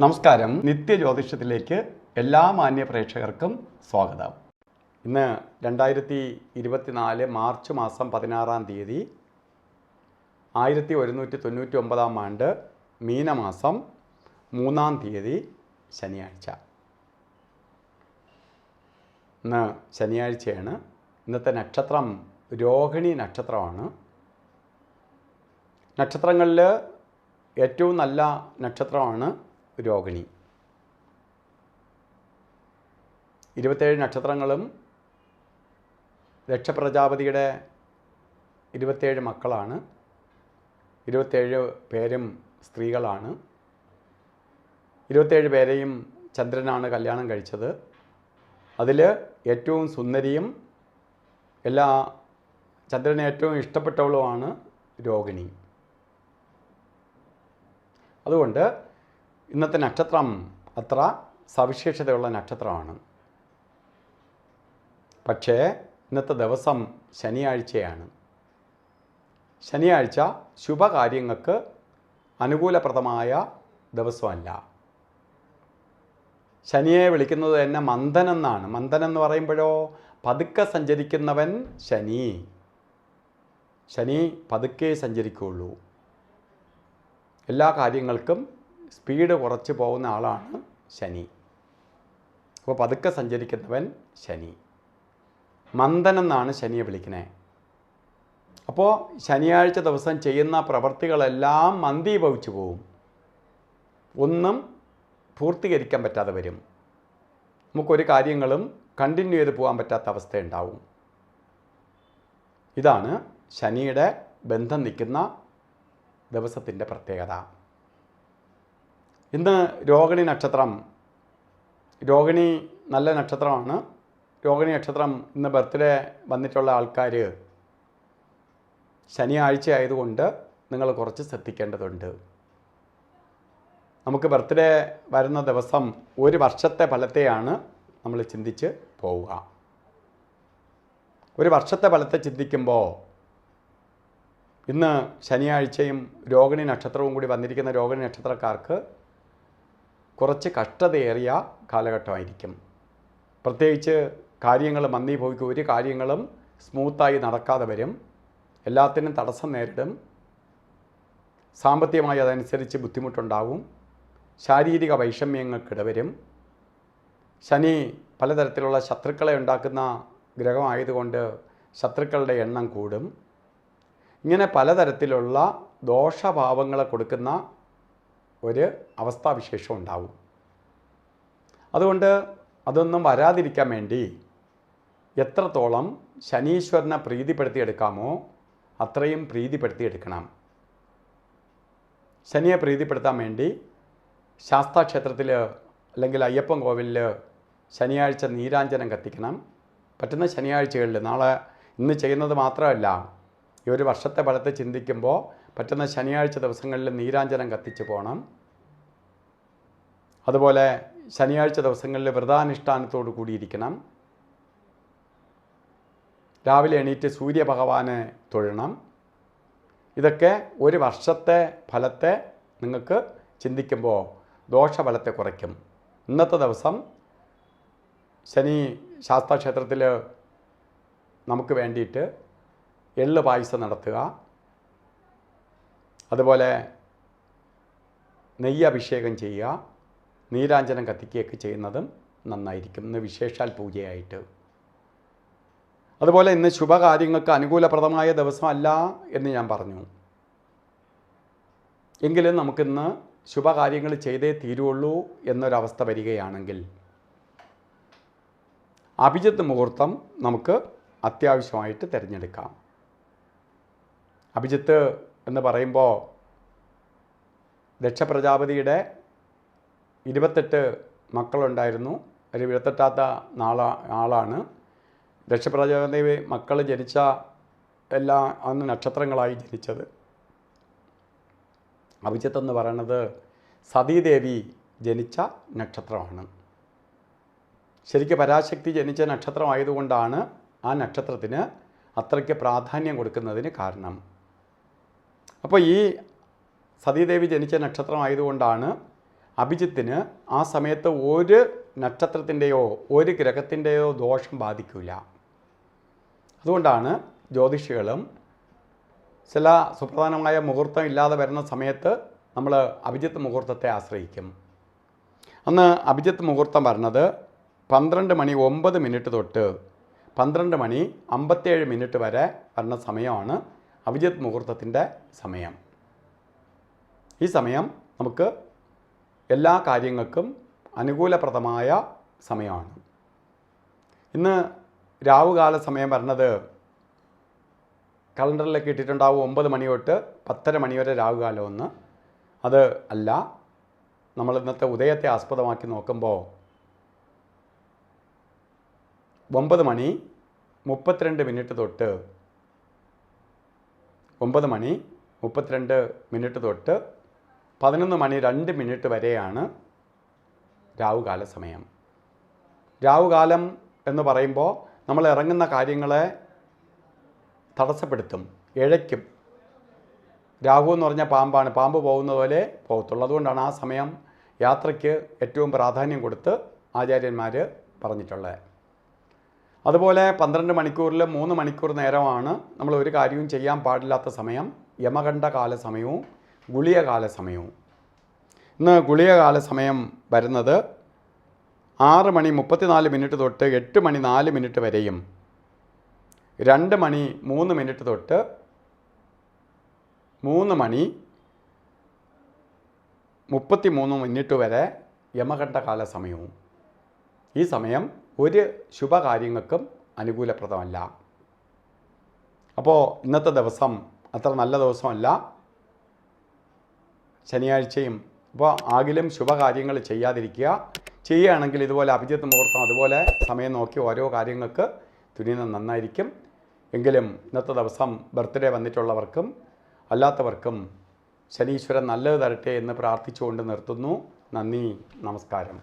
നമസ്കാരം. നിത്യജ്യോതിഷത്തിലേക്ക് എല്ലാ മാന്യ പ്രേക്ഷകർക്കും സ്വാഗതം. ഇന്ന് 2024 മാർച്ച് മാസം 16-ാം തീയതി 1199-ാം ആണ്ട് മീനമാസം 3-ാം തീയതി ശനിയാഴ്ച. ഇന്ന് ശനിയാഴ്ചയാണ്. ഇന്നത്തെ നക്ഷത്രം രോഹിണി നക്ഷത്രമാണ്. നക്ഷത്രങ്ങളിൽ ഏറ്റവും നല്ല നക്ഷത്രമാണ് രോഹിണി. 27 നക്ഷത്രങ്ങളും ദക്ഷപ്രജാപതിയുടെ 27 മക്കളാണ്. 27 പേരും സ്ത്രീകളാണ്. 27 പേരെയും ചന്ദ്രനാണ് കല്യാണം കഴിച്ചത്. അതിൽ ഏറ്റവും സുന്ദരിയും ചന്ദ്രന് ഏറ്റവും ഇഷ്ടപ്പെട്ടവളുമാണ് രോഹിണി. അതുകൊണ്ട് ഇന്നത്തെ നക്ഷത്രം അത്ര സവിശേഷതയുള്ള നക്ഷത്രമാണ്. പക്ഷേ ഇന്നത്തെ ദിവസം ശനിയാഴ്ചയാണ്. ശനിയാഴ്ച ശുഭകാര്യങ്ങൾക്ക് അനുകൂലപ്രദമായ ദിവസമല്ല. ശനിയെ വിളിക്കുന്നത് തന്നെ മന്ദൻ എന്നാണ്. മന്ദൻ എന്ന് പറയുമ്പോഴോ പതുക്കെ സഞ്ചരിക്കുന്നവൻ ശനി. ശനി പതുക്കെ സഞ്ചരിക്കുകയുള്ളൂ. എല്ലാ കാര്യങ്ങൾക്കും സ്പീഡ് കുറച്ച് പോകുന്ന ആളാണ് ശനി. അപ്പോൾ പതുക്കെ സഞ്ചരിക്കുന്നവൻ ശനി. മന്ദൻ എന്നാണ് ശനിയെ വിളിക്കുന്നത്. അപ്പോൾ ശനിയാഴ്ച ദിവസം ചെയ്യുന്ന പ്രവൃത്തികളെല്ലാം മന്ദീഭവിച്ചു പോവും. ഒന്നും പൂർത്തീകരിക്കാൻ പറ്റാതെ വരും. നമുക്കൊരു കാര്യങ്ങളും കണ്ടിന്യൂ ചെയ്ത് പോകാൻ പറ്റാത്ത അവസ്ഥയുണ്ടാവും. ഇതാണ് ശനിയുടെ ബന്ധം നിൽക്കുന്ന ദിവസത്തിൻ്റെ പ്രത്യേകത. ഇന്ന് രോഹിണി നക്ഷത്രം. രോഹിണി നല്ല നക്ഷത്രമാണ്. രോഹിണി നക്ഷത്രം ഇന്ന് ബർത്ത്ഡേ വന്നിട്ടുള്ള ആൾക്കാർ ശനിയാഴ്ച ആയതുകൊണ്ട് നിങ്ങൾ കുറച്ച് ശ്രദ്ധിക്കേണ്ടതുണ്ട്. നമുക്ക് ബർത്ത്ഡേ വരുന്ന ദിവസം ഒരു വർഷത്തെ ഫലത്തെയാണ് നമ്മൾ ചിന്തിച്ച് പോവുക. ഒരു വർഷത്തെ ഫലത്തെ ചിന്തിക്കുമ്പോൾ ഇന്ന് ശനിയാഴ്ചയും രോഹിണി നക്ഷത്രവും കൂടി വന്നിരിക്കുന്ന രോഹിണി നക്ഷത്രക്കാർക്ക് കുറച്ച് കഷ്ടതയേറിയ കാലഘട്ടമായിരിക്കും. പ്രത്യേകിച്ച് കാര്യങ്ങൾ മന്ദീഭവിക്കും. ഒരു കാര്യങ്ങളും സ്മൂത്തായി നടക്കാതെ വരും. എല്ലാത്തിനും തടസ്സം നേരിടും. സാമ്പത്തികമായി അതനുസരിച്ച് ബുദ്ധിമുട്ടുണ്ടാവും. ശാരീരിക വൈഷമ്യങ്ങൾക്കിടവരും. ശനി പലതരത്തിലുള്ള ശത്രുക്കളെ ഉണ്ടാക്കുന്ന ഗ്രഹമായതുകൊണ്ട് ശത്രുക്കളുടെ എണ്ണം കൂടും. ഇങ്ങനെ പലതരത്തിലുള്ള ദോഷഭാവങ്ങളെ കൊടുക്കുന്ന ഒരു അവസ്ഥാവിശേഷം ഉണ്ടാവും. അതുകൊണ്ട് അതൊന്നും വരാതിരിക്കാൻ വേണ്ടി എത്രത്തോളം ശനീശ്വരനെ പ്രീതിപ്പെടുത്തിയെടുക്കാമോ അത്രയും പ്രീതിപ്പെടുത്തിയെടുക്കണം. ശനിയെ പ്രീതിപ്പെടുത്താൻ വേണ്ടി ശാസ്താക്ഷേത്രത്തിൽ അല്ലെങ്കിൽ അയ്യപ്പൻ കോവിലിൽ ശനിയാഴ്ച നീരാഞ്ജനം കത്തിക്കണം. പറ്റുന്ന ശനിയാഴ്ചകളിൽ, ഇന്ന് ചെയ്യുന്നത് മാത്രമല്ല, ഈ ഒരു വർഷത്തെ ഫലത്തെ ചിന്തിക്കുമ്പോൾ പറ്റുന്ന ശനിയാഴ്ച ദിവസങ്ങളിൽ നീരാഞ്ജനം കത്തിച്ച് പോകണം. അതുപോലെ ശനിയാഴ്ച ദിവസങ്ങളിൽ വ്രതാനുഷ്ഠാനത്തോടു കൂടിയിരിക്കണം. രാവിലെ എണീറ്റ് സൂര്യഭഗവാനെ തൊഴണം. ഇതൊക്കെ ഒരു വർഷത്തെ ഫലത്തെ നിങ്ങൾക്ക് ചിന്തിക്കുമ്പോൾ ദോഷഫലത്തെ കുറയ്ക്കും. ഇന്നത്തെ ദിവസം ശനി ശാസ്താക്ഷേത്രത്തിൽ നമുക്ക് വേണ്ടിയിട്ട് എള്ള് പായസം നടത്തുക. അതുപോലെ നെയ്യ് അഭിഷേകം ചെയ്യുക, നീരാഞ്ജനം കത്തിക്കുകയൊക്കെ ചെയ്യുന്നതും നന്നായിരിക്കും ഇന്ന് വിശേഷാൽ പൂജയായിട്ട്. അതുപോലെ ഇന്ന് ശുഭകാര്യങ്ങൾക്ക് അനുകൂലപ്രദമായ ദിവസമല്ല എന്ന് ഞാൻ പറഞ്ഞു. എങ്കിലും നമുക്കിന്ന് ശുഭകാര്യങ്ങൾ ചെയ്തേ തീരുള്ളൂ എന്നൊരവസ്ഥ വരികയാണെങ്കിൽ അഭിജിത്ത് മുഹൂർത്തം നമുക്ക് അത്യാവശ്യമായിട്ട് തിരഞ്ഞെടുക്കാം. അഭിജിത്ത് എന്ന് പറയുമ്പോൾ ദക്ഷപ്രജാപതിയുടെ 28 മക്കളുണ്ടായിരുന്നു. ഒരു 28ാമത്തെ ആളാണ്. ദക്ഷപ്രജാപതി മക്കൾ ജനിച്ച അന്ന് നക്ഷത്രങ്ങളായി ജനിച്ചത്. അഭിജിത്ത് എന്ന് പറയുന്നത് സതീദേവി ജനിച്ച നക്ഷത്രമാണ്. ശരിക്കും പരാശക്തി ജനിച്ച നക്ഷത്രമായതുകൊണ്ടാണ് ആ നക്ഷത്രത്തിന് അത്രയ്ക്ക് പ്രാധാന്യം കൊടുക്കുന്നതിന് കാരണം. അപ്പോൾ ഈ സതീദേവി ജനിച്ച നക്ഷത്രമായതുകൊണ്ടാണ് അഭിജിത്തിന് ആ സമയത്ത് ഒരു നക്ഷത്രത്തിൻ്റെയോ ഒരു ഗ്രഹത്തിൻ്റെയോ ദോഷം ബാധിക്കില്ല. അതുകൊണ്ടാണ് ജ്യോതിഷികളും ചില സുപ്രധാനമായ മുഹൂർത്തം ഇല്ലാതെ വരുന്ന സമയത്ത് നമ്മൾ അഭിജിത്ത് മുഹൂർത്തത്തെ ആശ്രയിക്കും. അന്ന് അഭിജിത്ത് മുഹൂർത്തം പറഞ്ഞത് 12:09 തൊട്ട് 12:57 വരെ വരുന്ന സമയമാണ് അഭിജിത്ത് മുഹൂർത്തത്തിൻ്റെ സമയം. ഈ സമയം നമുക്ക് എല്ലാ കാര്യങ്ങൾക്കും അനുകൂലപ്രദമായ സമയമാണ്. ഇന്ന് രാവുകാല സമയം പറഞ്ഞത് കലണ്ടറിലേക്ക് ഇട്ടിട്ടുണ്ടാവും 9 മണി തൊട്ട് 10:30 മണി വരെ രാവുകാലമെന്ന്. അത് അല്ല, നമ്മൾ ഇന്നത്തെ ഉദയത്തെ ആസ്പദമാക്കി നോക്കുമ്പോൾ 9:32 തൊട്ട് 9:32 തൊട്ട് 11:02 വരെയാണ് രാവുകാല സമയം. രാവുകാലം എന്ന് പറയുമ്പോൾ നമ്മൾ ഇറങ്ങുന്ന കാര്യങ്ങളെ തടസ്സപ്പെടുത്തും, ഇഴയ്ക്കും. രാഹു എന്ന് പറഞ്ഞാൽ പാമ്പാണ്, പാമ്പ് പോകുന്ന പോലെ പോകത്തുള്ളൂ. അതുകൊണ്ടാണ് ആ സമയം യാത്രയ്ക്ക് ഏറ്റവും പ്രാധാന്യം കൊടുത്ത് ആചാര്യന്മാർ പറഞ്ഞിട്ടുള്ളത്. അതുപോലെ 12 മണിക്കൂറിൽ 3 മണിക്കൂർ നേരമാണ് നമ്മൾ ഒരു കാര്യവും ചെയ്യാൻ പാടില്ലാത്ത സമയം, യമകണ്ഠകാല സമയവും ഗുളികകാല സമയവും. ഇന്ന് ഗുളികകാല സമയം വരുന്നത് 6:34 തൊട്ട് 8:04 വരെയും 2:03 തൊട്ട് 3:33 വരെ യമകണ്ഠകാല സമയവും. ഈ സമയം ഒരു ശുഭകാര്യങ്ങൾക്കും അനുകൂലപ്രദമല്ല. അപ്പോൾ ഇന്നത്തെ ദിവസം അത്ര നല്ല ദിവസമല്ല, ശനിയാഴ്ചയും. അപ്പോൾ ആകിലും ശുഭകാര്യങ്ങൾ ചെയ്യാതിരിക്കുക. ചെയ്യുകയാണെങ്കിൽ ഇതുപോലെ അഭിജിത്ത് മുഹൂർത്തം അതുപോലെ സമയം നോക്കി ഓരോ കാര്യങ്ങൾക്ക് തുനിയുന്നത് നന്നായിരിക്കും. എങ്കിലും ഇന്നത്തെ ദിവസം ബർത്ത്ഡേ വന്നിട്ടുള്ളവർക്കും അല്ലാത്തവർക്കും ശനീശ്വരൻ നല്ലത് തരട്ടെ എന്ന് പ്രാർത്ഥിച്ചുകൊണ്ട് നിർത്തുന്നു. നന്ദി, നമസ്കാരം.